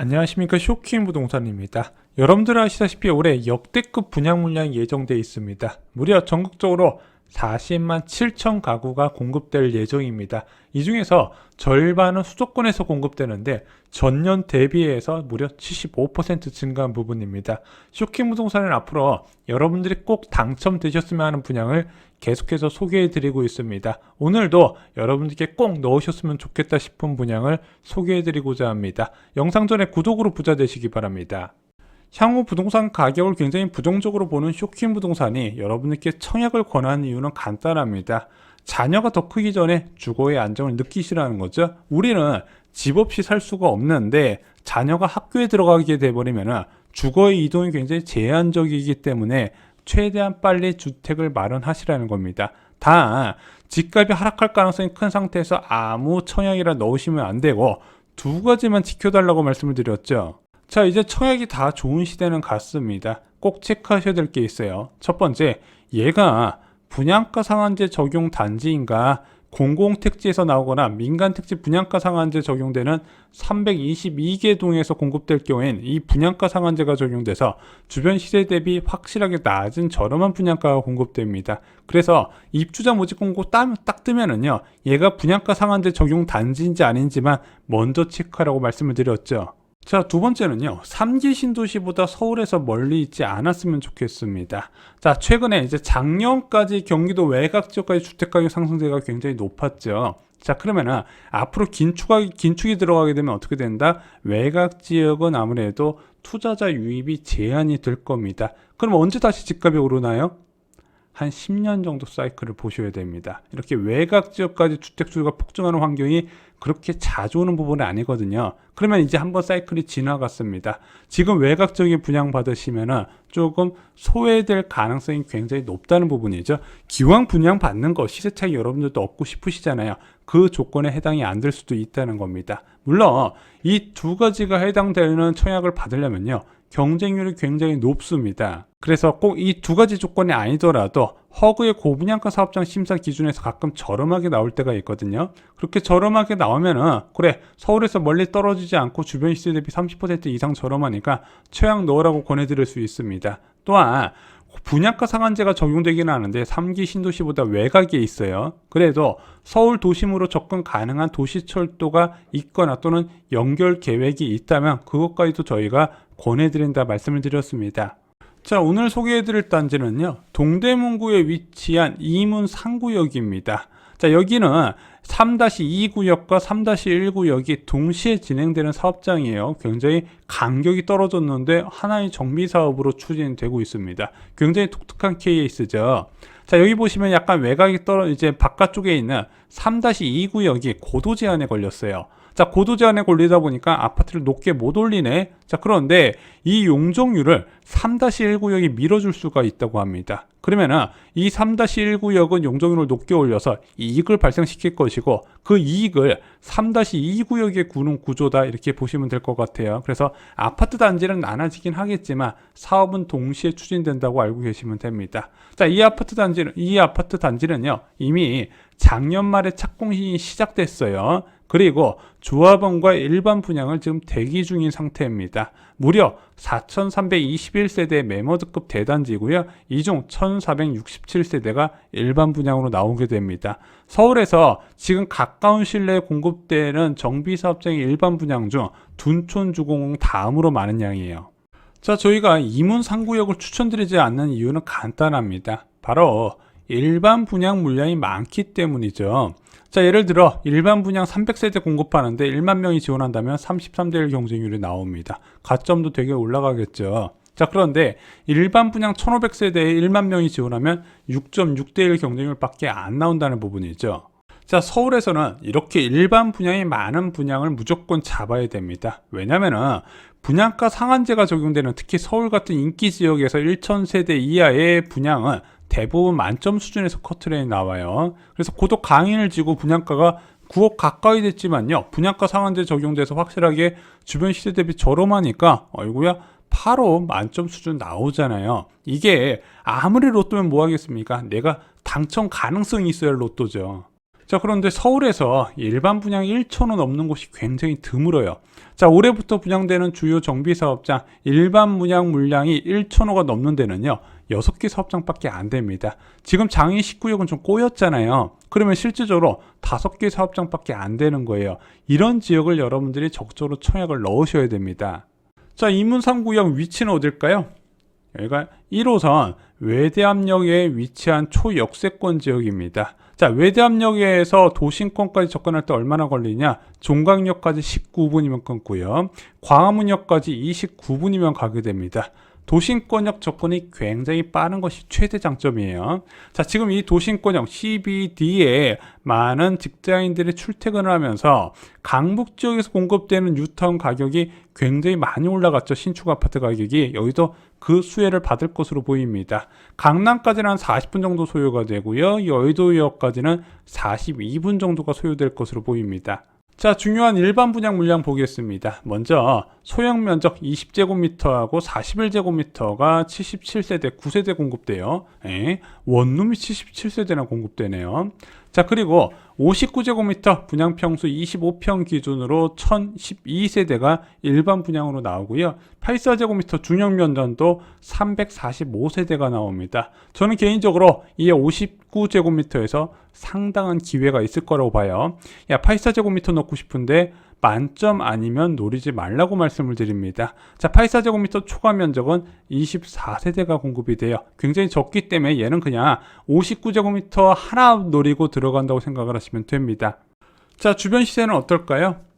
안녕하십니까. 쇼킹 부동산입니다. 여러분들 아시다시피 올해 역대급 분양 물량이 예정되어 있습니다. 무려 전국적으로 40만 7천 가구가 공급될 예정입니다. 이 중에서 절반은 수도권에서 공급되는데 전년 대비해서 무려 75% 증가한 부분입니다. 쇼킹 부동산은 앞으로 여러분들이 꼭 당첨되셨으면 하는 분양을 계속해서 소개해 드리고 있습니다. 오늘도 여러분들께 꼭 넣으셨으면 좋겠다 싶은 분양을 소개해 드리고자 합니다. 영상 전에 구독으로 부자 되시기 바랍니다. 향후 부동산 가격을 굉장히 부정적으로 보는 쇼킹 부동산이 여러분들께 청약을 권하는 이유는 간단합니다. 자녀가 더 크기 전에 주거의 안정을 느끼시라는 거죠. 우리는 집 없이 살 수가 없는데 자녀가 학교에 들어가게 돼버리면 주거의 이동이 굉장히 제한적이기 때문에 최대한 빨리 주택을 마련하시라는 겁니다. 단 집값이 하락할 가능성이 큰 상태에서 아무 청약이라 넣으시면 안 되고 두 가지만 지켜달라고 말씀을 드렸죠. 자, 이제 청약이 다 좋은 시대는 갔습니다. 꼭 체크하셔야 될 게 있어요. 첫 번째, 얘가 분양가 상한제 적용 단지인가 공공택지에서 나오거나 민간택지 분양가 상한제 적용되는 322개 동에서 공급될 경우엔 이 분양가 상한제가 적용돼서 주변 시세 대비 확실하게 낮은 저렴한 분양가가 공급됩니다. 그래서 입주자 모집 공고 딱 뜨면은요, 얘가 분양가 상한제 적용 단지인지 아닌지만 먼저 체크하라고 말씀을 드렸죠. 자, 두 번째는요, 3기 신도시보다 서울에서 멀리 있지 않았으면 좋겠습니다. 자, 최근에 이제 작년까지 경기도 외곽 지역까지 주택가격 상승세가 굉장히 높았죠. 자, 그러면은 앞으로 긴축이 들어가게 되면 어떻게 된다? 외곽 지역은 아무래도 투자자 유입이 제한이 될 겁니다. 그럼 언제 다시 집값이 오르나요? 한 10년 정도 사이클을 보셔야 됩니다. 이렇게 외곽 지역까지 주택 수요가 폭증하는 환경이 그렇게 자주 오는 부분은 아니거든요. 그러면 이제 한번 사이클이 지나갔습니다. 지금 외곽 지역에 분양받으시면 조금 소외될 가능성이 굉장히 높다는 부분이죠. 기왕 분양받는 거 시세 차익 여러분들도 얻고 싶으시잖아요. 그 조건에 해당이 안 될 수도 있다는 겁니다. 물론 이 두 가지가 해당되는 청약을 받으려면요, 경쟁률이 굉장히 높습니다. 그래서 꼭 이 두 가지 조건이 아니더라도 허그의 고분양가 사업장 심사 기준에서 가끔 저렴하게 나올 때가 있거든요. 그렇게 저렴하게 나오면은 그래, 서울에서 멀리 떨어지지 않고 주변 시세 대비 30% 이상 저렴하니까 청약 넣으라고 권해드릴 수 있습니다. 또한 분양가 상한제가 적용되기는 하는데 3기 신도시보다 외곽에 있어요. 그래도 서울 도심으로 접근 가능한 도시철도가 있거나 또는 연결 계획이 있다면 그것까지도 저희가 권해드린다 말씀을 드렸습니다. 자, 오늘 소개해드릴 단지는요, 동대문구에 위치한 이문 상구역입니다. 자, 여기는 3-2 구역과 3-1 구역이 동시에 진행되는 사업장이에요. 굉장히 간격이 떨어졌는데 하나의 정비 사업으로 추진되고 있습니다. 굉장히 독특한 케이스죠. 자, 여기 보시면 약간 외곽이 이제 바깥쪽에 있는 3-2 구역이 고도 제한에 걸렸어요. 자, 고도 제한에 걸리다 보니까 아파트를 높게 못 올리네. 자, 그런데 이 용적률을 3-1 구역이 밀어줄 수가 있다고 합니다. 그러면은 이 3-1 구역은 용적률을 높게 올려서 이익을 발생시킬 것이고 그 이익을 3-2 구역에 구는 구조다, 이렇게 보시면 될 것 같아요. 그래서 아파트 단지는 나눠지긴 하겠지만 사업은 동시에 추진된다고 알고 계시면 됩니다. 자, 이 아파트 단지는요, 이미 작년 말에 착공이 시작됐어요. 그리고 조합원과 일반 분양을 지금 대기 중인 상태입니다. 무려 4,321세대 매머드급 대단지고요. 이 중 1,467세대가 일반 분양으로 나오게 됩니다. 서울에서 지금 가까운 시일내에 공급되는 정비사업장의 일반 분양 중 둔촌주공공 다음으로 많은 양이에요. 자, 저희가 이문 상구역을 추천드리지 않는 이유는 간단합니다. 바로 일반 분양 물량이 많기 때문이죠. 자, 예를 들어 일반 분양 300세대 공급하는데 1만 명이 지원한다면 33대1 경쟁률이 나옵니다. 가점도 되게 올라가겠죠. 자, 그런데 일반 분양 1500세대에 1만 명이 지원하면 6.6대1 경쟁률밖에 안 나온다는 부분이죠. 자, 서울에서는 이렇게 일반 분양이 많은 분양을 무조건 잡아야 됩니다. 왜냐면은 분양가 상한제가 적용되는 특히 서울 같은 인기 지역에서 1000세대 이하의 분양은 대부분 만점 수준에서 커트라인이 나와요. 그래서 고도 강인을 지고 분양가가 9억 가까이 됐지만요, 분양가 상한제 적용돼서 확실하게 주변 시세 대비 저렴하니까 어이구야 8억 만점 수준 나오잖아요. 이게 아무리 로또면 뭐 하겠습니까? 내가 당첨 가능성이 있어야 로또죠. 자, 그런데 서울에서 일반 분양 1천호 넘는 곳이 굉장히 드물어요. 자, 올해부터 분양되는 주요 정비사업장 일반 분양 물량이 1천호가 넘는 데는요 6개 사업장밖에 안 됩니다. 지금 장이 19역은 좀 꼬였잖아요. 그러면 실질적으로 5개 사업장밖에 안 되는 거예요. 이런 지역을 여러분들이 적극적으로 청약을 넣으셔야 됩니다. 자, 이문 3구역 위치는 어딜까요? 여기가 1호선 외대암역에 위치한 초역세권 지역입니다. 자, 외대암역에서 도심권까지 접근할 때 얼마나 걸리냐? 종강역까지 19분이면 끊고요. 광화문역까지 29분이면 가게 됩니다. 도심권역 접근이 굉장히 빠른 것이 최대 장점이에요. 자, 지금 이 도심권역 CBD에 많은 직장인들이 출퇴근을 하면서 강북 지역에서 공급되는 뉴타운 가격이 굉장히 많이 올라갔죠. 신축 아파트 가격이. 여기도 그 수혜를 받을 것으로 보입니다. 강남까지는 한 40분 정도 소요가 되고요. 여의도역까지는 42분 정도가 소요될 것으로 보입니다. 자, 중요한 일반 분양 물량 보겠습니다. 먼저 소형 면적 20제곱미터하고 41제곱미터가 77세대, 9세대 공급돼요. 원룸이 77세대나 공급되네요. 자, 그리고 59제곱미터 분양평수 25평 기준으로 1012세대가 일반 분양으로 나오고요. 84제곱미터 중형 면전도 345세대가 나옵니다. 저는 개인적으로 이 59제곱미터에서 상당한 기회가 있을 거라고 봐요. 84제곱미터 넣고 싶은데 만점 아니면 노리지 말라고 말씀을 드립니다. 자, 84제곱미터 초과 면적은 24세대가 공급이 돼요. 굉장히 적기 때문에 얘는 그냥 59제곱미터 하나 노리고 들어간다고 생각을 하시면 됩니다. 자, 주변 시세는 어떨까요?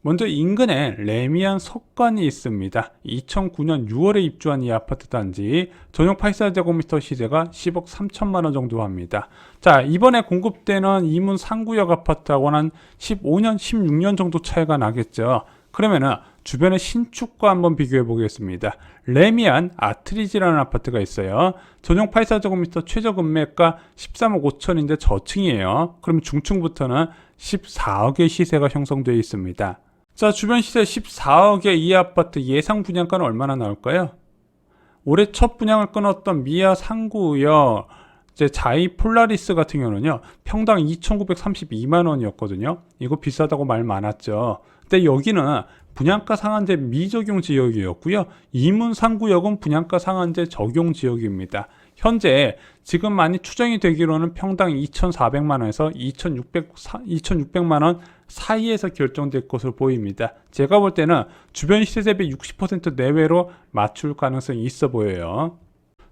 먼저 인근에 레미안 석관이 있습니다. 2009년 6월에 입주한 이 아파트 단지 전용 84제곱미터 시세가 10억 3천만 원 정도 합니다. 자, 이번에 공급되는 이문 3구역 아파트하고는 한 15년, 16년 정도 차이가 나겠죠. 그러면은 주변의 신축과 한번 비교해 보겠습니다. 레미안 아트리지라는 아파트가 있어요. 전용 84제곱미터 최저 금매가 13억 5천인데 저층이에요. 그럼 중층부터는 14억의 시세가 형성되어 있습니다. 자, 주변 시세 14억의 이 아파트 예상 분양가는 얼마나 나올까요? 올해 첫 분양을 끊었던 미아 3구역 자이 폴라리스 같은 경우는요 평당 2,932만 원이었거든요. 이거 비싸다고 말 많았죠. 근데 여기는 분양가 상한제 미적용 지역이었고요. 이문 3구역은 분양가 상한제 적용 지역입니다. 현재 지금 많이 추정이 되기로는 평당 2,400만 원에서 2,600만 원 사이에서 결정될 것으로 보입니다. 제가 볼 때는 주변 시세 대비 60% 내외로 맞출 가능성이 있어 보여요.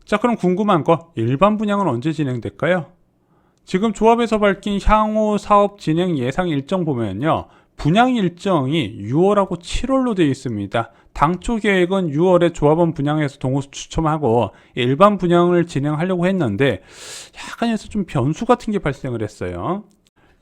자, 그럼 궁금한 거 일반 분양은 언제 진행될까요? 지금 조합에서 밝힌 향후 사업 진행 예상 일정 보면요. 분양 일정이 6월하고 7월로 되어 있습니다. 당초 계획은 6월에 조합원 분양해서 동호수 추첨하고 일반 분양을 진행하려고 했는데 약간에서 좀 변수 같은 게 발생을 했어요.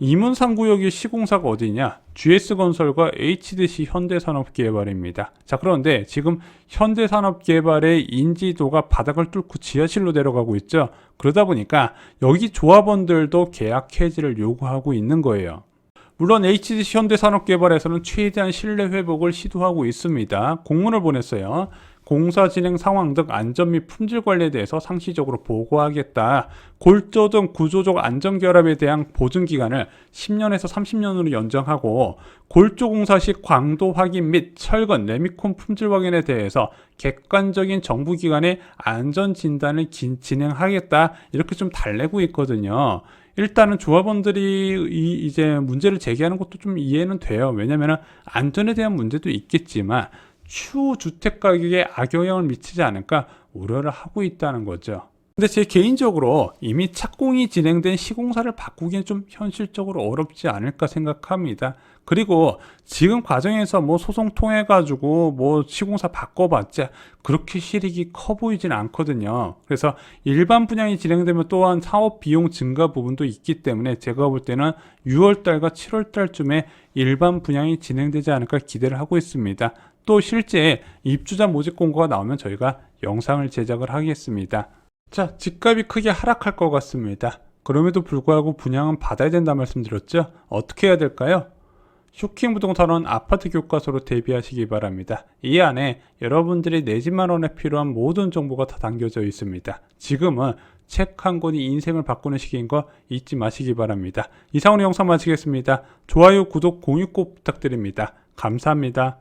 이문 3구역의 시공사가 어디냐? GS건설과 HDC 현대산업개발입니다. 자, 그런데 지금 현대산업개발의 인지도가 바닥을 뚫고 지하실로 내려가고 있죠. 그러다 보니까 여기 조합원들도 계약 해지를 요구하고 있는 거예요. 물론 HDC 현대산업개발에서는 최대한 신뢰 회복을 시도하고 있습니다. 공문을 보냈어요. 공사 진행 상황 등 안전 및 품질 관리에 대해서 상시적으로 보고하겠다. 골조 등 구조적 안전 결함에 대한 보증 기간을 10년에서 30년으로 연장하고 골조 공사 시 광도 확인 및 철근, 레미콘 품질 확인에 대해서 객관적인 정부 기관의 안전 진단을 진행하겠다. 이렇게 좀 달래고 있거든요. 일단은 조합원들이 이제 문제를 제기하는 것도 좀 이해는 돼요. 왜냐하면 안전에 대한 문제도 있겠지만 추후 주택 가격에 악영향을 미치지 않을까 우려를 하고 있다는 거죠. 근데 제 개인적으로 이미 착공이 진행된 시공사를 바꾸기는 좀 현실적으로 어렵지 않을까 생각합니다. 그리고 지금 과정에서 뭐 소송 통해 가지고 뭐 시공사 바꿔봤자 그렇게 실익이 커 보이진 않거든요. 그래서 일반 분양이 진행되면 또한 사업 비용 증가 부분도 있기 때문에 제가 볼 때는 6월달과 7월달쯤에 일반 분양이 진행되지 않을까 기대를 하고 있습니다. 또 실제 입주자 모집 공고가 나오면 저희가 영상을 제작을 하겠습니다. 자, 집값이 크게 하락할 것 같습니다. 그럼에도 불구하고 분양은 받아야 된다 말씀드렸죠. 어떻게 해야 될까요? 쇼킹 부동산원 아파트 교과서로 대비하시기 바랍니다. 이 안에 여러분들이 내 집 마련에 필요한 모든 정보가 다 담겨져 있습니다. 지금은 책 한 권이 인생을 바꾸는 시기인 거 잊지 마시기 바랍니다. 이상으로 영상 마치겠습니다. 좋아요, 구독, 공유 꼭 부탁드립니다. 감사합니다.